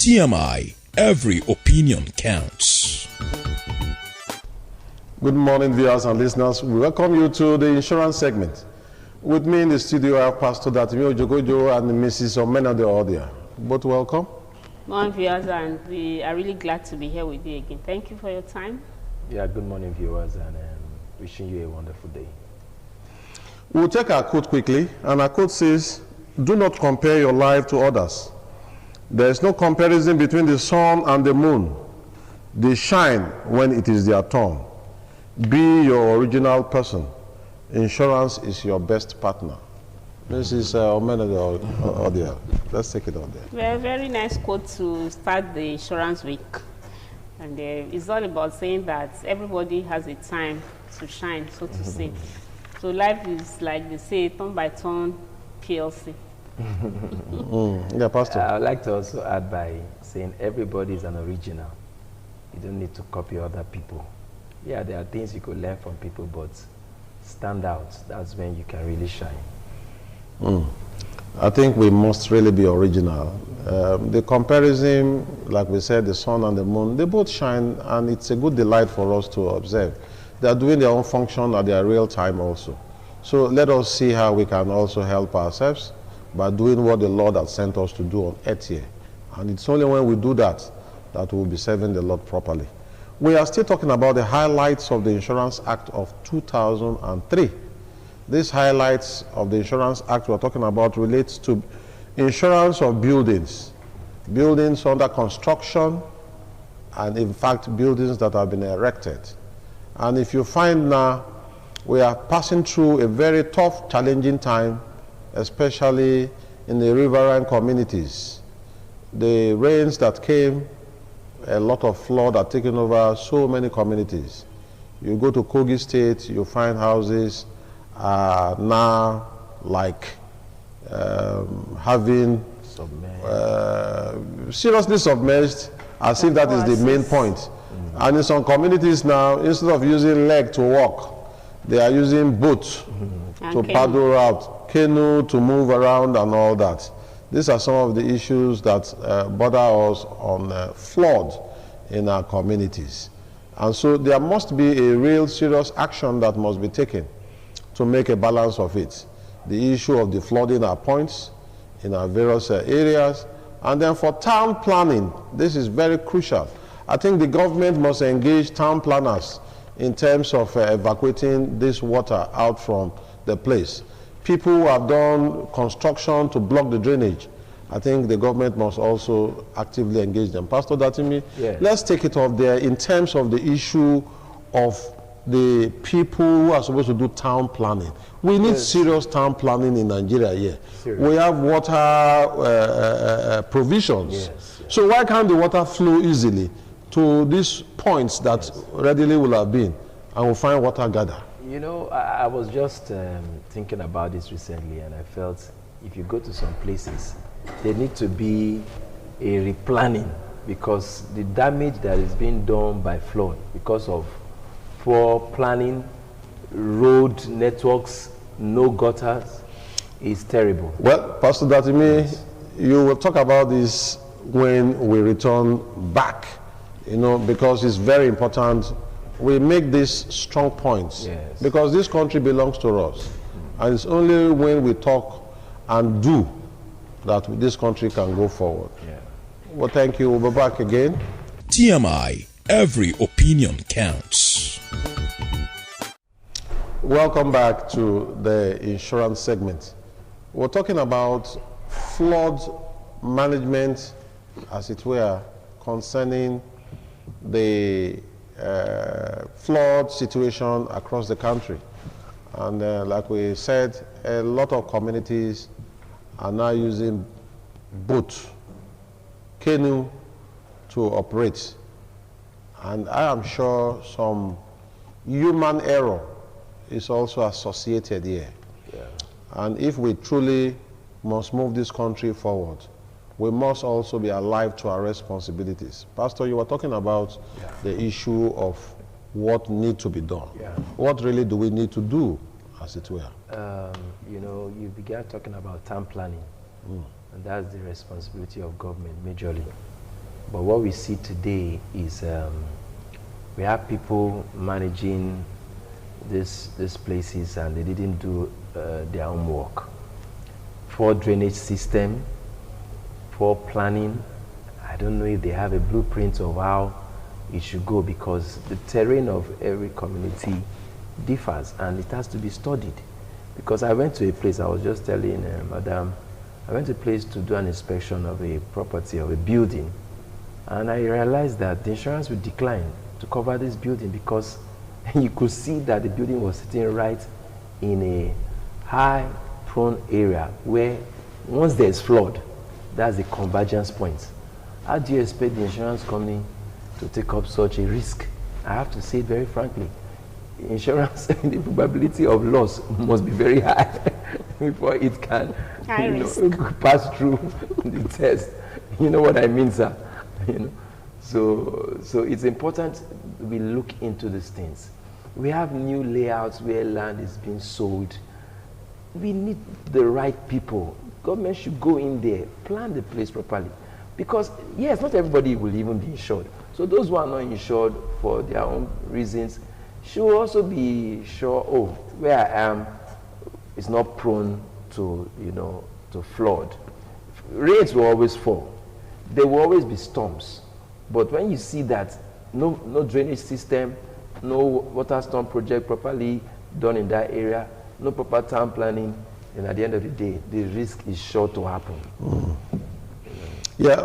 TMI, every opinion counts. Good morning, viewers and listeners. We welcome you to the insurance segment. With me in the studio, I have Pastor Datimi Ojogojo and Mrs. Omena de Odia. Both welcome. Morning, viewers, and we are really glad to be here with you again. Thank you for your time. Yeah, good morning, viewers, and wishing you a wonderful day. We'll take our quote quickly, and our quote says, "Do not compare your life to others. There is no comparison between the sun and the moon. They shine when it is their turn. Be your original person. Insurance is your best partner." This is Omena Audio. Let's take it on there. Well, very nice quote to start the insurance week. And it's all about saying that everybody has a time to shine, so to say. So life is, like they say, turn by turn PLC. Yeah, Pastor. I would like to also add by saying everybody is an original. You don't need to copy other people. Yeah, there are things you could learn from people, but stand out. That's when you can really shine. I think we must really be original. The comparison, like we said, the sun and the moon, they both shine, and it's a good delight for us to observe. They are doing their own function at their real time also. So let us see how we can also help ourselves by doing what the Lord has sent us to do on earth here. And it's only when we do that that we'll be serving the Lord properly. We are still talking about the highlights of the Insurance Act of 2003. These highlights of the Insurance Act we're talking about relates to insurance of buildings, buildings under construction, and in fact buildings that have been erected. And if you find now we are passing through a very tough, challenging time, especially in the riverine communities. The rains that came, a lot of flood are taking over so many communities. You go to Kogi State, you find houses now like having seriously submerged, as if that is the main point. And in some communities now, instead of using leg to walk, they are using boat to paddle out, canoe to move around and all that. These are some of the issues that bother us on flood in our communities. And so there must be a real serious action that must be taken to make a balance of it. The issue of the flooding our points in our various areas. And then for town planning, this is very crucial. I think the government must engage town planners in terms of evacuating this water out from the place. People who have done construction to block the drainage, I think the government must also actively engage them. Pastor Datimi, yes. Let's take it up there in terms of the issue of the people who are supposed to do town planning. We need serious town planning in Nigeria here. We have water provisions. Yes. So why can't the water flow easily to these points that readily will have been, and we'll find water gather? You know, I was just thinking about this recently, and I felt if you go to some places, there need to be a replanning, because the damage that is being done by flood because of poor planning, road networks, no gutters, is terrible. Well, Pastor Datimi, you will talk about this when we return back, you know, because it's very important we make these strong points, because this country belongs to us. And it's only when we talk and do that this country can go forward. Well, thank you. We'll be back again. TMI, every opinion counts. Welcome back to the insurance segment. We're talking about flood management, as it were, concerning the flood situation across the country. And like we said, a lot of communities are now using boat, canoe to operate. And I am sure some human error is also associated here. And if we truly must move this country forward, we must also be alive to our responsibilities. Pastor, you were talking about the issue of what needs to be done. What really do we need to do, as it were? You know, you began talking about town planning, and that's the responsibility of government majorly. But what we see today is we have people managing these places and they didn't do their own work. For drainage system, for planning, I don't know if they have a blueprint of how it should go, because the terrain of every community differs and it has to be studied. Because I went to a place, I was just telling Madam, I went to a place to do an inspection of a property, of a building, and I realized that the insurance would decline to cover this building because you could see that the building was sitting right in a high prone area where once there's flood, that's the convergence point. How do you expect the insurance company to take up such a risk? I have to say it very frankly. Insurance, the probability of loss must be very high before it can pass through the test. You know what I mean, sir? You know? So it's important we look into these things. We have new layouts where land is being sold. We need the right people. Government should go in there, plan the place properly. Because, yes, not everybody will even be insured. So those who are not insured for their own reasons should also be sure, oh, where I am is not prone to, to flood. Rains will always fall. There will always be storms. But when you see that no drainage system, no water storm project properly done in that area, no proper town planning, and at the end of the day, the risk is sure to happen. Yeah,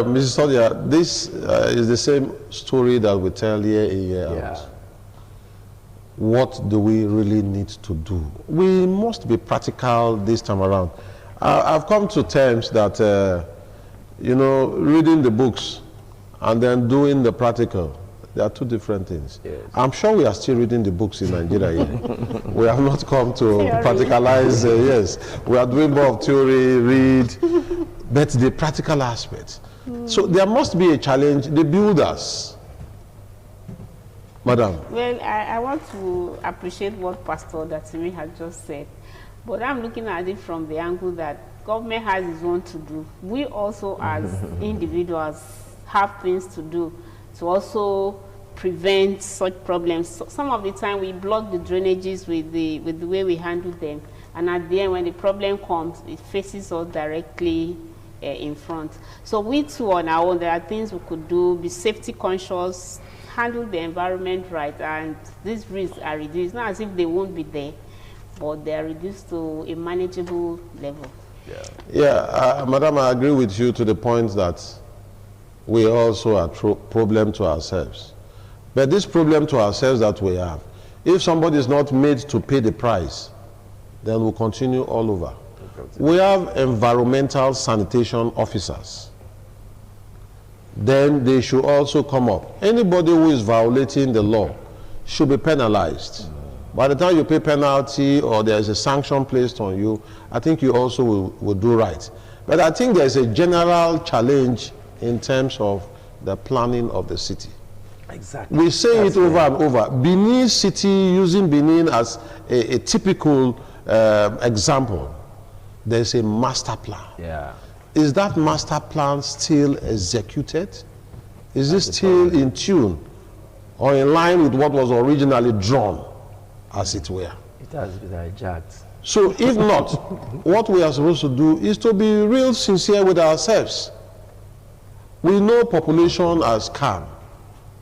Mrs. Sodia, this is the same story that we tell year in, year out. What do we really need to do? We must be practical this time around. I've come to terms that, reading the books and then doing the practical, they are two different things. Yes. I'm sure we are still reading the books in Nigeria here. We have not come to practicalize, yes. We are doing more of theory, read, but the practical aspect. So there must be a challenge. The builders, Madam. Well, I want to appreciate what Pastor Datimi has just said, but I'm looking at it from the angle that government has its own to do. We also, as individuals, have things to do to also prevent such problems. So some of the time we block the drainages with the way we handle them, and at the end when the problem comes, it faces us directly in front. So we too on our own, there are things we could do, be safety conscious, handle the environment right, and these risks are reduced. Not as if they won't be there, but they are reduced to a manageable level. Madam, I agree with you to the point that we also are a problem to ourselves. But this problem to ourselves that we have, if somebody is not made to pay the price, then we'll continue all over. We have environmental sanitation officers. Then they should also come up. Anybody who is violating the law should be penalized. By the time you pay penalty or there is a sanction placed on you, I think you also will do right. But I think there is a general challenge in terms of the planning of the city. Exactly. We say it over and over. Benin City, using Benin as a typical example, there's a master plan. Yeah. Is that master plan still executed? Is it still in tune or in line with what was originally drawn, as it were? It has been hijacked. So if not, what we are supposed to do is to be real sincere with ourselves. We know population has come,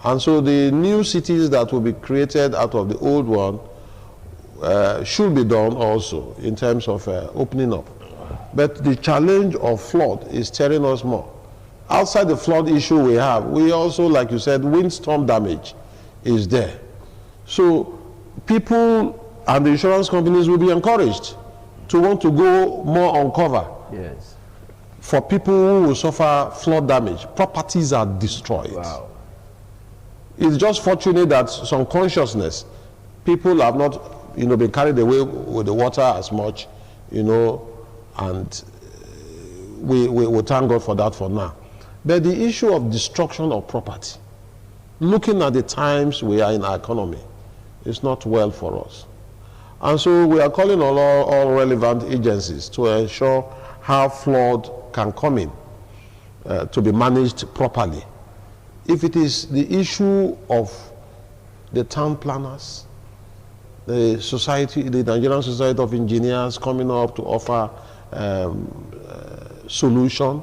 and so the new cities that will be created out of the old one should be done also in terms of opening up. But the challenge of flood is tearing us more. Outside the flood issue we also, like you said, windstorm damage is there. So people and the insurance companies will be encouraged to want to go more on cover. Yes. For people who will suffer flood damage, properties are destroyed. Wow. It's just fortunate that some consciousness, people have not, been carried away with the water as much, and we thank God for that for now. But the issue of destruction of property, looking at the times we are in our economy, is not well for us. And so we are calling on all relevant agencies to ensure how flood can come in. to be managed properly. If it is the issue of the town planners, the society, the Nigerian Society of Engineers coming up to offer solution,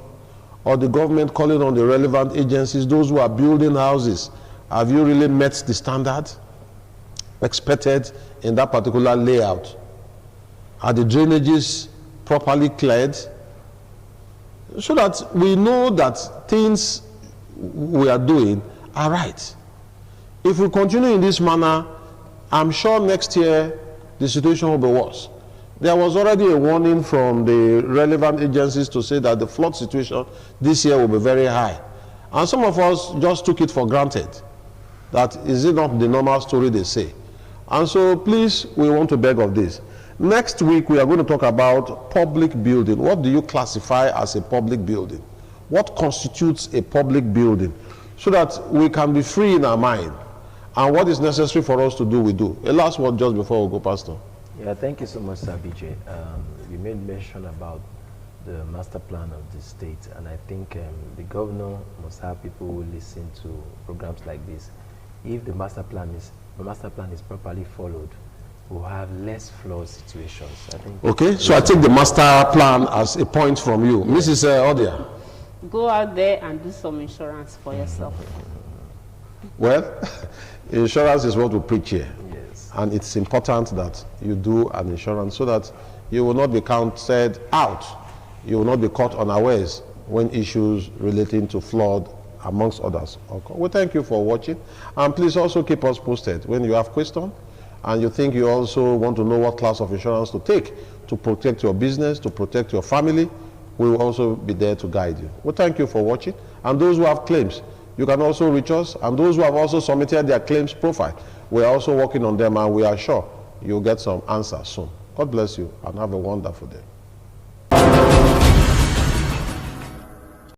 or the government calling on the relevant agencies, those who are building houses, have you really met the standard expected in that particular layout? Are the drainages properly cleared? So that we know that things we are doing are right. If we continue in this manner, I'm sure next year the situation will be worse. There was already a warning from the relevant agencies to say that the flood situation this year will be very high. And some of us just took it for granted. That is it not the normal story they say. And so please, we want to beg of this. Next week, we are going to talk about public building. What do you classify as a public building? What constitutes a public building? So that we can be free in our mind. And what is necessary for us to do, we do. A last word just before we go, Pastor. Yeah, thank you so much, Sir BJ. You made mention about the master plan of the state, and I think the governor must have people who listen to programs like this. If the master plan is properly followed, we'll have less flood situations. I think. Okay, so I take the master plan as a point from you. Yes. Mrs. Odia. Go out there and do some insurance for yourself. Well, insurance is what we preach here. Yes. And it's important that you do an insurance so that you will not be counted out. You will not be caught unawares when issues relating to flood, amongst others, occur. We thank you for watching. And please also keep us posted when you have questions and you think you also want to know what class of insurance to take to protect your business, to protect your family. We will also be there to guide you. We thank you for watching. And those who have claims, you can also reach us. And those who have also submitted their claims profile, we are also working on them, and we are sure you'll get some answers soon. God bless you and have a wonderful day.